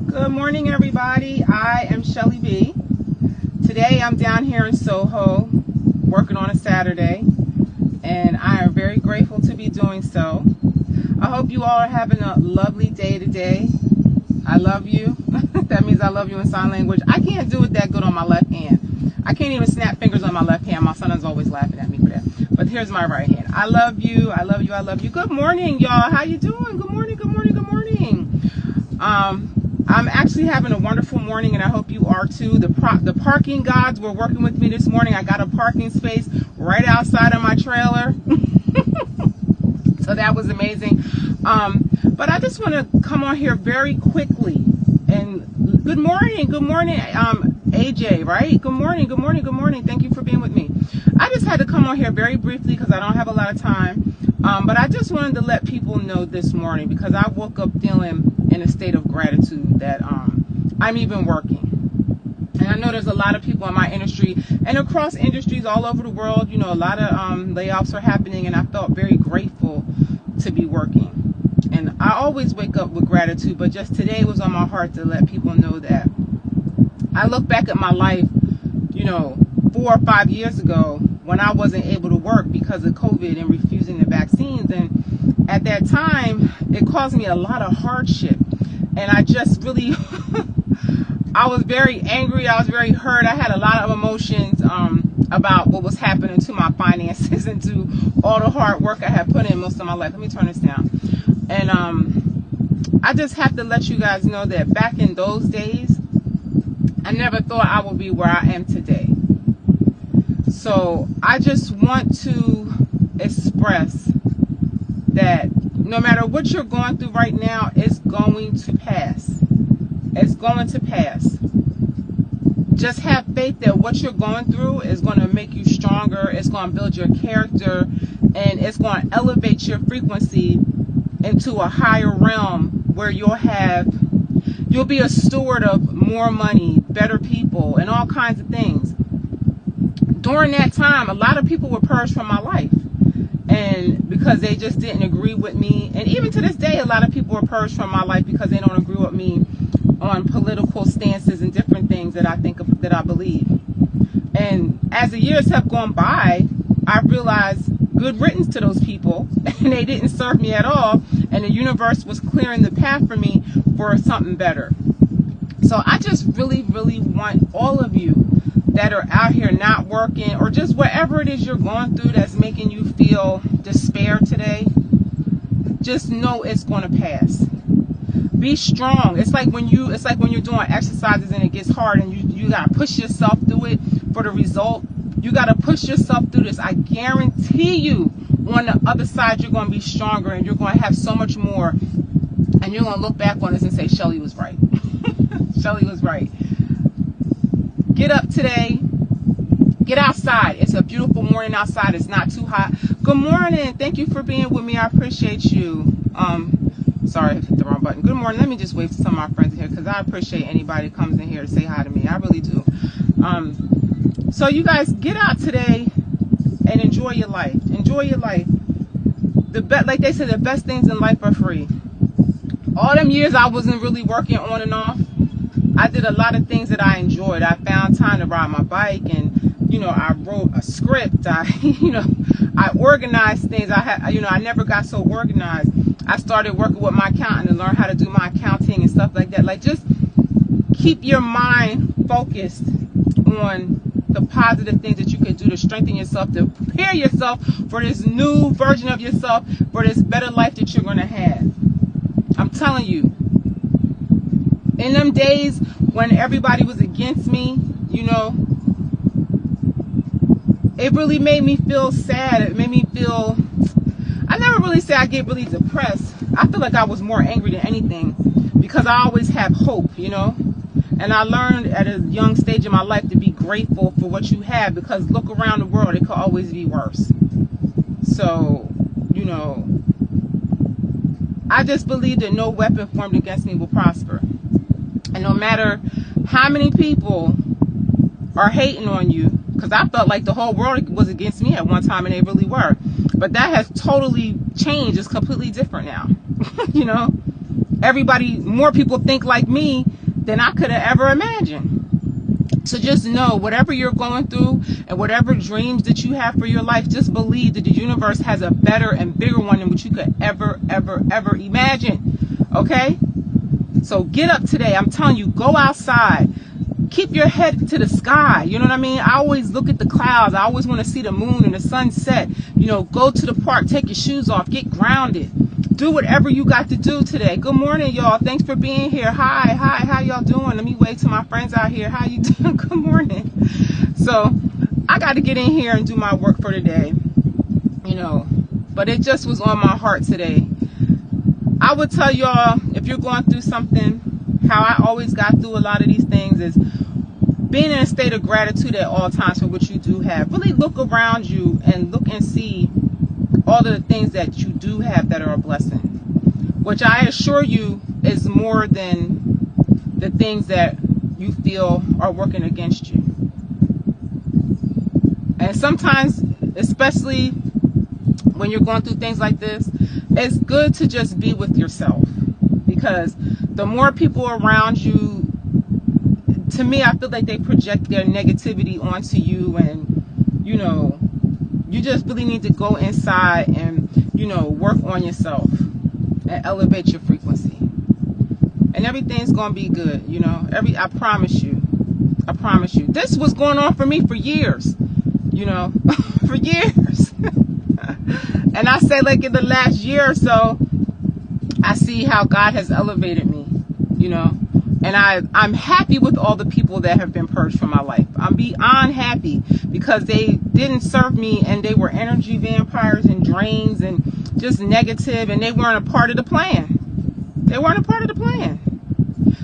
Good morning, everybody. I am Shelly B. Today I'm down here in Soho working on a Saturday, and I am very grateful to be doing so. I hope you all are having a lovely day today. I love you. That means I love you in sign language. I can't do it that good on my left hand. I can't even snap fingers on my left hand. My son is always laughing at me for that. But here's my right hand. I love you. I love you. I love you. Good morning, y'all. How you doing? Good morning. Good morning. Good morning. I'm actually having a wonderful morning, and I hope you are too. The parking gods were working with me this morning. I got a parking space right outside of my trailer. So that was amazing. But I just want to come on here very quickly. And good morning, AJ, right? Good morning, good morning, good morning. Thank you for being with me. I just had to come on here very briefly because I don't have a lot of time. But I just wanted to let people know this morning, because I woke up feeling in a state of gratitude that I'm even working. And I know there's a lot of people in my industry and across industries all over the world. You know, a lot of layoffs are happening, and I felt very grateful to be working. And I always wake up with gratitude, but just today was on my heart to let people know that I look back at my life, 4 or 5 years ago when I wasn't able to work because of COVID and refusing the vaccines. And at that time, it caused me a lot of hardship. And I just really, I was very angry. I was very hurt. I had a lot of emotions about what was happening to my finances and to all the hard work I had put in most of my life. Let me turn this down. And I just have to let you guys know that back in those days, I never thought I would be where I am today. So I just want to express that no matter what you're going through right now, it's going to pass. It's going to pass. Just have faith that what you're going through is going to make you stronger. It's going to build your character, and it's going to elevate your frequency into a higher realm where you'll be a steward of more money, better people, and all kinds of things. During that time, a lot of people were purged from my life, and because they just didn't agree with me. And even to this day, a lot of people are purged from my life because they don't agree with me on political stances and different things that that I believe. And as the years have gone by, I realized good riddance to those people, and they didn't serve me at all, and the universe was clearing the path for me for something better. So I just really, really want all of you that are out here not working, or just whatever it is you're going through that's making you feel despair today, just know it's going to pass. Be strong. It's like when you're doing exercises and it gets hard, and you got to push yourself through it for the result. You got to push yourself through this. I guarantee you, on the other side, you're going to be stronger, and you're going to have so much more, and you're going to look back on this and say, Shelly was right. Shelly was right. Get up today. Get outside. It's a beautiful morning outside. It's not too hot. Good morning. Thank you for being with me. I appreciate you. Sorry, I hit the wrong button. Good morning. Let me just wave to some of my friends here, because I appreciate anybody who comes in here to say hi to me. I really do. So you guys, get out today and enjoy your life. Enjoy your life. Like they said, the best things in life are free. All them years I wasn't really working on and off, I did a lot of things that I enjoyed. I found time to ride my bike, and I wrote a script. I organized things. I never got so organized. I started working with my accountant and learned how to do my accounting and stuff like that. Like, just keep your mind focused on the positive things that you can do to strengthen yourself, to prepare yourself for this new version of yourself, for this better life that you're going to have. I'm telling you, in them days when everybody was against me, it really made me feel sad. It made me feel, I never really say I get really depressed. I feel like I was more angry than anything, because I always have hope, And I learned at a young stage in my life to be grateful for what you have, because look around the world, it could always be worse. So, I just believe that no weapon formed against me will prosper. And no matter how many people are hating on you, because I felt like the whole world was against me at one time, and they really were. But that has totally changed. It's completely different now. more people think like me than I could have ever imagined. So just know, whatever you're going through and whatever dreams that you have for your life, just believe that the universe has a better and bigger one than what you could ever imagine. Okay? So get up today. I'm telling you, go outside. Keep your head to the sky. You know what I mean? I always look at the clouds. I always want to see the moon and the sunset. You know, go to the park, take your shoes off, get grounded. Do whatever you got to do today. Good morning, y'all. Thanks for being here. Hi, how y'all doing? Let me wave to my friends out here. How you doing? Good morning. So I got to get in here and do my work for today, you know, but it just was on my heart today. I would tell y'all, if you're going through something, how I always got through a lot of these things is being in a state of gratitude at all times for what you do have. Really look around you and look and see all of the things that you do have that are a blessing, which I assure you is more than the things that you feel are working against you. And sometimes, especially when you're going through things like this, it's good to just be with yourself, because the more people around you, to me, I feel like they project their negativity onto you, and you know, you just really need to go inside and, you know, work on yourself and elevate your frequency. And everything's going to be good, you know. I promise you. I promise you. This was going on for me for years, you know, for years. And I say, like, in the last year or so, I see how God has elevated me, you know. And I'm happy with all the people that have been purged from my life. I'm beyond happy, because they didn't serve me, and they were energy vampires and drains and just negative, and they weren't a part of the plan. They weren't a part of the plan.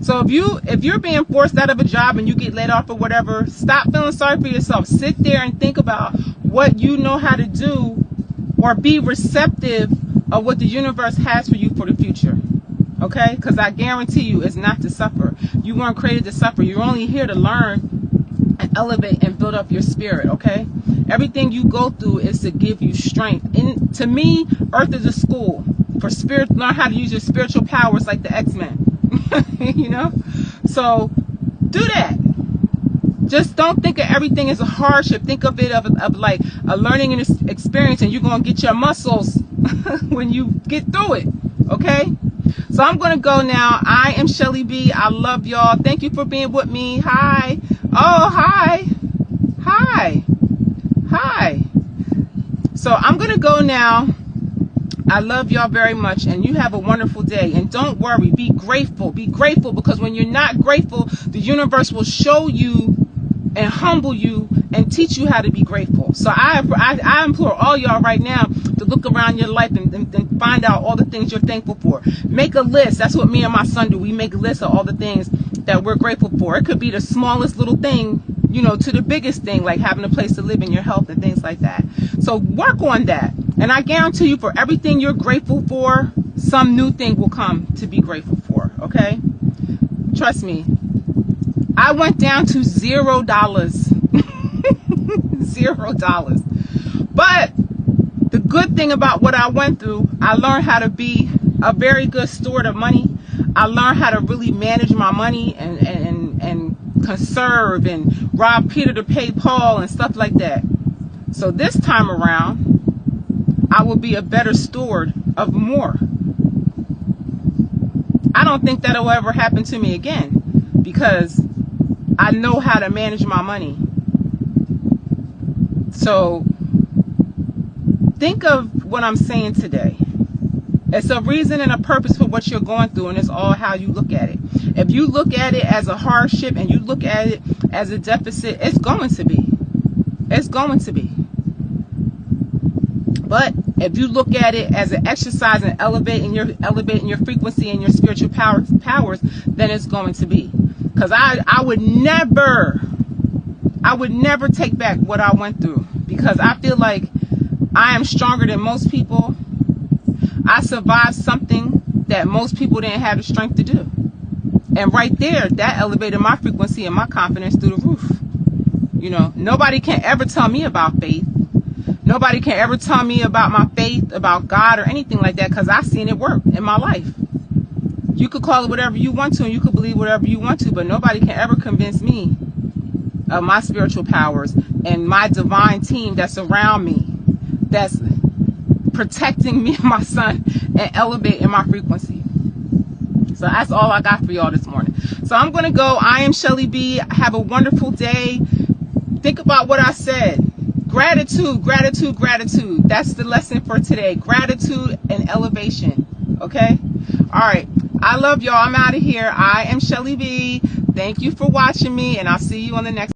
So if you're being forced out of a job and you get laid off or whatever, stop feeling sorry for yourself. Sit there and think about what you know how to do, or be receptive of what the universe has for you for the future. Okay? Because I guarantee you, it's not to suffer. You weren't created to suffer. You're only here to learn and elevate and build up your spirit. Okay? Everything you go through is to give you strength. And to me, Earth is a school for spirit. Learn how to use your spiritual powers like the X-Men. You know? So do that. Just don't think of everything as a hardship. Think of it of like a learning and experience, and you're going to get your muscles when you get through it. Okay? So I'm going to go now. I am Shelly B. I love y'all. Thank you for being with me. Hi. Oh, hi. Hi. Hi. So I'm going to go now. I love y'all very much, and you have a wonderful day. And don't worry. Be grateful. Be grateful, because when you're not grateful, the universe will show you and humble you and teach you how to be grateful. So I implore all y'all right now to look around your life and find out all the things you're thankful for. Make a list. That's what me and my son do. We make a list of all the things that we're grateful for. It could be the smallest little thing, you know, to the biggest thing, like having a place to live in, your health and things like that. So work on that. And I guarantee you, for everything you're grateful for, some new thing will come to be grateful for. Okay? Trust me. I went down to $0. $0. But the good thing about what I went through, I learned how to be a very good steward of money. I learned how to really manage my money and conserve and rob Peter to pay Paul and stuff like that. So this time around, I will be a better steward of more. I don't think that'll ever happen to me again, because I know how to manage my money. So think of what I'm saying today. It's a reason and a purpose for what you're going through, and it's all how you look at it. If you look at it as a hardship and you look at it as a deficit, it's going to be. It's going to be. But if you look at it as an exercise and elevating your frequency and your spiritual powers, then it's going to be. Because I would never take back what I went through, because I feel like I am stronger than most people. I survived something that most people didn't have the strength to do. And right there, that elevated my frequency and my confidence through the roof. You know, nobody can ever tell me about faith. Nobody can ever tell me about my faith, about God or anything like that, because I've seen it work in my life. You could call it whatever you want to, and you could believe whatever you want to, but nobody can ever convince me of my spiritual powers and my divine team that's around me, that's protecting me and my son and elevating my frequency. So that's all I got for y'all this morning. So I'm going to go. I am Shelly B. Have a wonderful day. Think about what I said. Gratitude, gratitude, gratitude. That's the lesson for today. Gratitude and elevation. Okay? All right. I love y'all. I'm out of here. I am Shelly B. Thank you for watching me, and I'll see you on the next